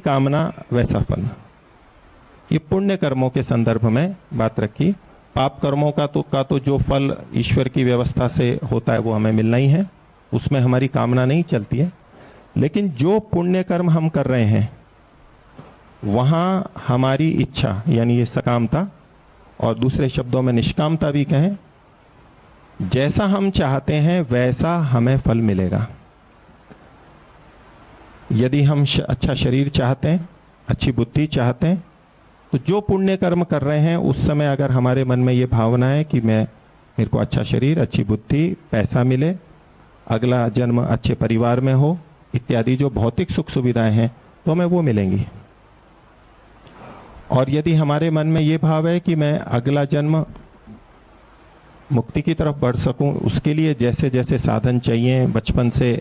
कामना वैसा फल। ये पुण्य कर्मों के संदर्भ में बात रखी। पाप कर्मों का तो जो फल ईश्वर की व्यवस्था से होता है वो हमें मिलना ही है, उसमें हमारी कामना नहीं चलती है। लेकिन जो पुण्य कर्म हम कर रहे हैं वहां हमारी इच्छा यानी ये सकामता, और दूसरे शब्दों में निष्कामता भी कहें, जैसा हम चाहते हैं वैसा हमें फल मिलेगा। यदि हम अच्छा शरीर चाहते हैं, अच्छी बुद्धि चाहते हैं, तो जो पुण्य कर्म कर रहे हैं उस समय अगर हमारे मन में ये भावना है कि मेरे को अच्छा शरीर, अच्छी बुद्धि, पैसा मिले, अगला जन्म अच्छे परिवार में हो इत्यादि जो भौतिक सुख सुविधाएं हैं तो हमें वो मिलेंगी। और यदि हमारे मन में ये भाव है कि मैं अगला जन्म मुक्ति की तरफ बढ़ सकूं, उसके लिए जैसे जैसे साधन चाहिए, बचपन से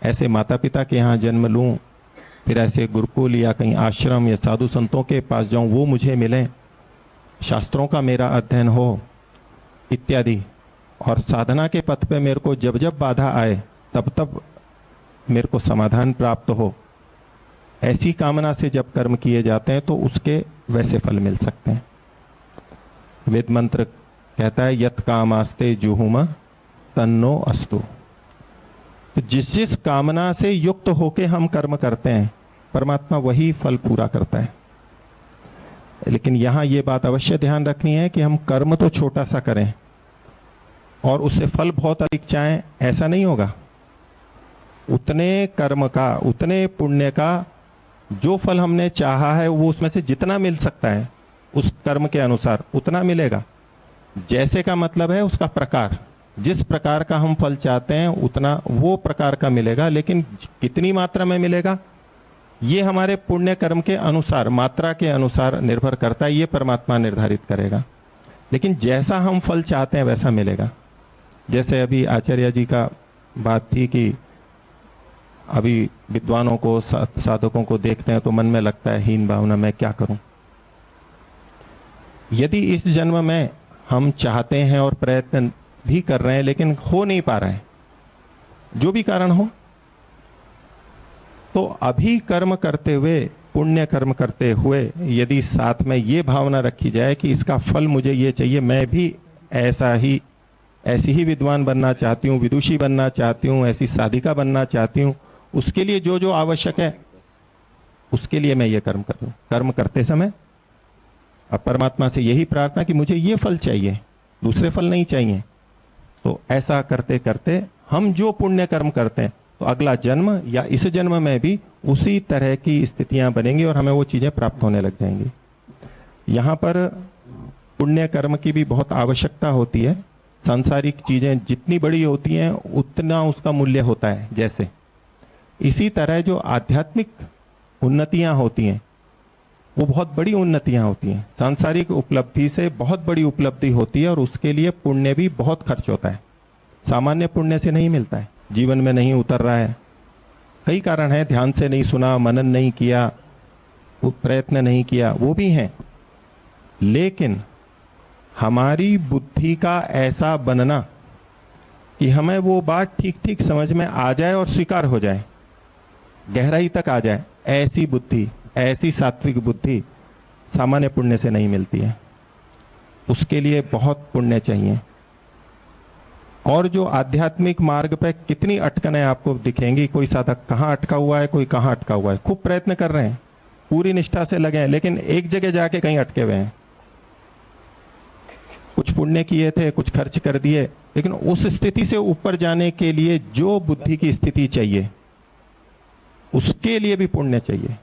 ऐसे माता पिता के यहाँ जन्म लूं, फिर ऐसे गुरुकुल या कहीं आश्रम या साधु संतों के पास जाऊं, वो मुझे मिलें, शास्त्रों का मेरा अध्ययन हो इत्यादि, और साधना के पथ पे मेरे को जब जब बाधा आए तब तब मेरे को समाधान प्राप्त हो, ऐसी कामना से जब कर्म किए जाते हैं तो उसके वैसे फल मिल सकते हैं। वेद मंत्र कहता है यत कामास्ते जुहुमा तन्नो अस्तु। तो जिस जिस कामना से युक्त होके हम कर्म करते हैं परमात्मा वही फल पूरा करता है। लेकिन यहां ये बात अवश्य ध्यान रखनी है कि हम कर्म तो छोटा सा करें और उससे फल बहुत अधिक चाहें, ऐसा नहीं होगा। उतने कर्म का, उतने पुण्य का जो फल हमने चाहा है वो उसमें से जितना मिल सकता है उस कर्म के अनुसार उतना मिलेगा। जैसे का मतलब है उसका प्रकार, जिस प्रकार का हम फल चाहते हैं उतना वो प्रकार का मिलेगा, लेकिन कितनी मात्रा में मिलेगा ये हमारे पुण्य कर्म के अनुसार, मात्रा के अनुसार निर्भर करता है, ये परमात्मा निर्धारित करेगा। लेकिन जैसा हम फल चाहते हैं वैसा मिलेगा। जैसे अभी आचार्य जी का बात थी कि अभी विद्वानों को, साधकों को देखते हैं तो मन में लगता है हीन भावना, मैं क्या करूं। यदि इस जन्म में हम चाहते हैं और प्रयत्न भी कर रहे हैं लेकिन हो नहीं पा रहा है, जो भी कारण हो, तो अभी कर्म करते हुए, पुण्य कर्म करते हुए यदि साथ में ये भावना रखी जाए कि इसका फल मुझे ये चाहिए, मैं भी ऐसी ही विद्वान बनना चाहती हूँ, विदुषी बनना चाहती हूँ, ऐसी साधिका बनना चाहती हूँ, उसके लिए जो जो आवश्यक है उसके लिए मैं ये कर्म करूं। कर्म करते समय अब परमात्मा से यही प्रार्थना कि मुझे ये फल चाहिए, दूसरे फल नहीं चाहिए। तो ऐसा करते करते हम जो पुण्य कर्म करते हैं तो अगला जन्म या इस जन्म में भी उसी तरह की स्थितियां बनेंगी और हमें वो चीजें प्राप्त होने लग जाएंगी। यहाँ पर पुण्य कर्म की भी बहुत आवश्यकता होती है। सांसारिक चीजें जितनी बड़ी होती हैं उतना उसका मूल्य होता है। जैसे इसी तरह जो आध्यात्मिक उन्नतियां होती हैं वो बहुत बड़ी उन्नतियां होती हैं। सांसारिक उपलब्धि से बहुत बड़ी उपलब्धि होती है और उसके लिए पुण्य भी बहुत खर्च होता है। सामान्य पुण्य से नहीं मिलता है, जीवन में नहीं उतर रहा है, कई कारण है, ध्यान से नहीं सुना, मनन नहीं किया, प्रयत्न नहीं किया, वो भी हैं। लेकिन हमारी बुद्धि का ऐसा बनना कि हमें वो बात ठीक ठीक समझ में आ जाए और स्वीकार हो जाए, गहराई तक आ जाए, ऐसी बुद्धि, ऐसी सात्विक बुद्धि सामान्य पुण्य से नहीं मिलती है। उसके लिए बहुत पुण्य चाहिए। और जो आध्यात्मिक मार्ग पे कितनी अटकनें आपको दिखेंगी, कोई साधक कहाँ अटका हुआ है, कोई कहाँ अटका हुआ है, खूब प्रयत्न कर रहे हैं, पूरी निष्ठा से लगे हैं, लेकिन एक जगह जाके कहीं अटके हुए हैं। कुछ पुण्य किए थे, कुछ खर्च कर दिए, लेकिन उस स्थिति से ऊपर जाने के लिए जो बुद्धि की स्थिति चाहिए उसके लिए भी पुण्य चाहिए।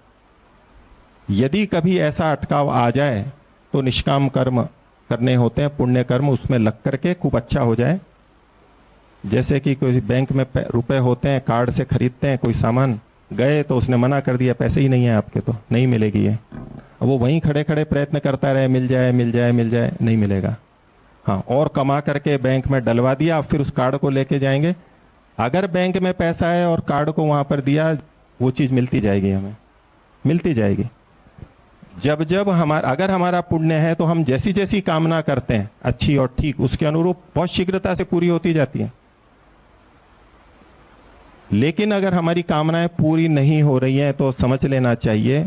यदि कभी ऐसा अटकाव आ जाए तो निष्काम कर्म करने होते हैं, पुण्य कर्म उसमें लग करके खूब अच्छा हो जाए। जैसे कि कोई बैंक में रुपए होते हैं, कार्ड से खरीदते हैं कोई सामान, गए तो उसने मना कर दिया, पैसे ही नहीं है आपके तो नहीं मिलेगी ये। अब वो वहीं खड़े खड़े प्रयत्न करता रहे, मिल जाए मिल जाए मिल जाए, नहीं मिलेगा। हाँ, और कमा करके बैंक में डलवा दिया, फिर उस कार्ड को लेके जाएंगे, अगर बैंक में पैसा है और कार्ड को वहां पर दिया, वो चीज मिलती जाएगी, हमें मिलती जाएगी। जब जब अगर हमारा पुण्य है तो हम जैसी जैसी कामना करते हैं अच्छी और ठीक, उसके अनुरूप बहुत शीघ्रता से पूरी होती जाती है। लेकिन अगर हमारी कामनाएं पूरी नहीं हो रही हैं तो समझ लेना चाहिए,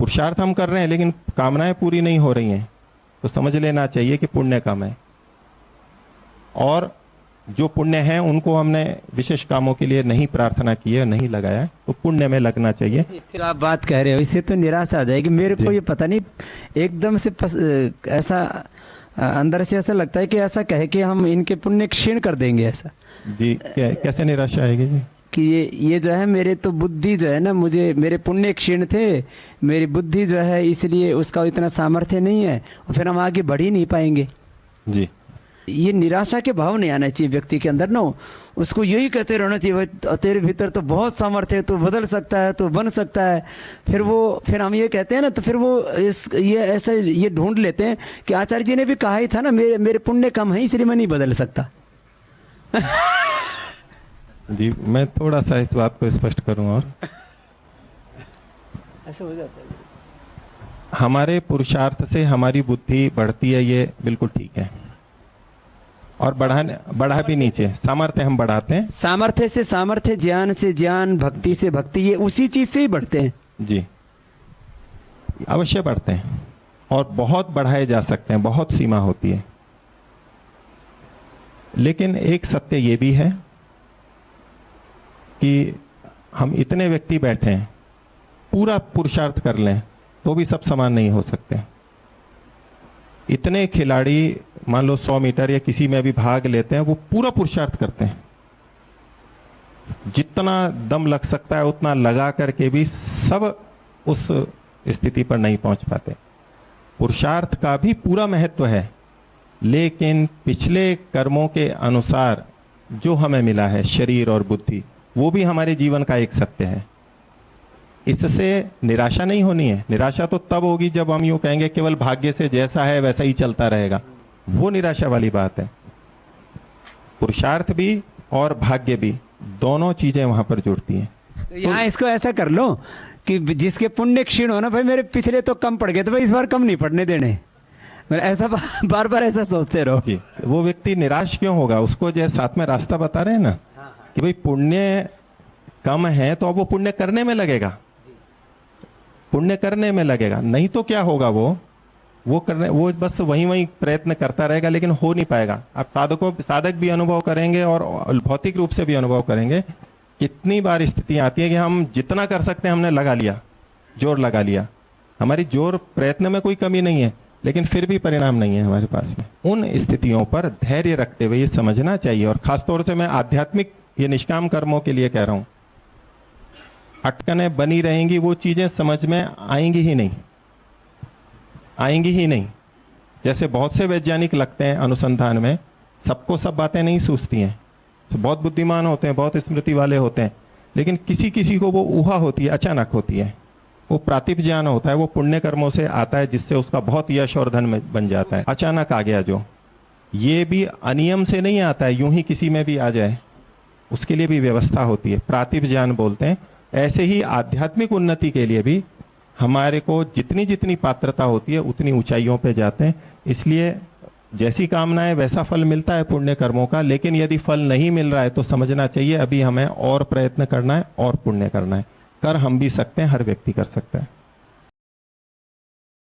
पुरुषार्थ हम कर रहे हैं लेकिन कामनाएं पूरी नहीं हो रही हैं तो समझ लेना चाहिए कि पुण्य कम है, और जो पुण्य है उनको हमने विशेष कामों के लिए नहीं प्रार्थना की है, नहीं लगाया, तो पुण्य में लगना चाहिए। इससे आप बात कह रहे हो, इससे तो निराशा आ जाएगी। मेरे को ये पता नहीं, एकदम से ऐसा अंदर से ऐसा लगता है कि ऐसा कहे कि हम इनके पुण्य क्षीण कर देंगे, ऐसा जी कैसे निराशा आएगी जी? कि ये जो है मेरे तो बुद्धि जो है ना, मुझे मेरे पुण्य क्षीण थे, मेरी बुद्धि जो है इसलिए उसका इतना सामर्थ्य नहीं है, और फिर हम आगे बढ़ ही नहीं पाएंगे जी। ये निराशा के भाव नहीं आना चाहिए व्यक्ति के अंदर ना, उसको यही कहते रहना चाहिए भाई तेरे भीतर तो बहुत सामर्थ्य है, तू बदल सकता है, तू बन सकता है। फिर हम ये कहते हैं ना, तो फिर वो ये ऐसा ये ढूंढ लेते हैं कि आचार्य जी ने भी कहा ही था ना, मेरे पुण्य कम है इसलिए मैं नहीं बदल सकता। जी मैं थोड़ा सा इस बात को स्पष्ट करूं, और ऐसा हो जाता है। हमारे पुरुषार्थ से हमारी बुद्धि बढ़ती है, ये बिल्कुल ठीक है, और बढ़ा भी नीचे, सामर्थ्य हम बढ़ाते हैं, सामर्थ्य से सामर्थ्य, ज्ञान से ज्ञान, भक्ति से भक्ति, ये उसी चीज से ही बढ़ते हैं जी, अवश्य बढ़ते हैं, और बहुत बढ़ाए जा सकते हैं, बहुत सीमा होती है। लेकिन एक सत्य ये भी है कि हम इतने व्यक्ति बैठे हैं, पूरा पुरुषार्थ कर लें तो भी सब समान नहीं हो सकते। इतने खिलाड़ी मान लो 100 मीटर या किसी में भी भाग लेते हैं, वो पूरा पुरुषार्थ करते हैं, जितना दम लग सकता है उतना लगा करके भी सब उस स्थिति पर नहीं पहुंच पाते। पुरुषार्थ का भी पूरा महत्व है, लेकिन पिछले कर्मों के अनुसार जो हमें मिला है शरीर और बुद्धि, वो भी हमारे जीवन का एक सत्य है। इससे निराशा नहीं होनी है। निराशा तो तब होगी जब हम यूं कहेंगे केवल भाग्य से जैसा है वैसा ही चलता रहेगा, वो निराशा वाली बात है। पुरुषार्थ भी और भाग्य भी, दोनों चीजें वहां पर जुड़ती हैं। तो यहाँ इसको ऐसा कर लो कि जिसके पुण्य क्षीण हो ना, भाई मेरे पिछले तो कम पड़ गए तो भाई इस बार कम नहीं पड़ने देने, ऐसा बार बार ऐसा सोचते रहो जी। वो व्यक्ति निराश क्यों होगा? उसको जैसे साथ में रास्ता बता रहे हैं ना कि भाई पुण्य कम है तो अब वो पुण्य करने में लगेगा, पुण्य करने में लगेगा, नहीं तो क्या होगा, वो बस वही प्रयत्न करता रहेगा लेकिन हो नहीं पाएगा। आप साधक भी अनुभव करेंगे और भौतिक रूप से भी अनुभव करेंगे। कितनी बार स्थितियां आती है कि हम जितना कर सकते हैं हमने लगा लिया, जोर लगा लिया, हमारी जोर प्रयत्न में कोई कमी नहीं है, लेकिन फिर भी परिणाम नहीं है हमारे पास में। उन स्थितियों पर धैर्य रखते हुए ये समझना चाहिए, और खासतौर से मैं आध्यात्मिक ये निष्काम कर्मों के लिए कह रहा हूं, अटकनें बनी रहेंगी, वो चीजें समझ में आएंगी ही नहीं। जैसे बहुत से वैज्ञानिक लगते हैं अनुसंधान में, सबको सब बातें नहीं सूझती हैं, तो बहुत बुद्धिमान होते हैं, बहुत स्मृति वाले होते हैं, लेकिन किसी किसी को वो ऊहा होती है, अचानक होती है, वो प्रातिभ ज्ञान होता है, वो पुण्य कर्मों से आता है, जिससे उसका बहुत यश और धन बन जाता है। अचानक आ गया जो, ये भी अनियम से नहीं आता है, यूं ही किसी में भी आ जाए, उसके लिए भी व्यवस्था होती है, प्रातिभ ज्ञान बोलते हैं। ऐसे ही आध्यात्मिक उन्नति के लिए भी हमारे को जितनी जितनी पात्रता होती है उतनी ऊंचाइयों पे जाते हैं। इसलिए जैसी कामना है वैसा फल मिलता है पुण्य कर्मों का, लेकिन यदि फल नहीं मिल रहा है तो समझना चाहिए अभी हमें और प्रयत्न करना है और पुण्य करना है। कर हम भी सकते हैं, हर व्यक्ति कर सकता है।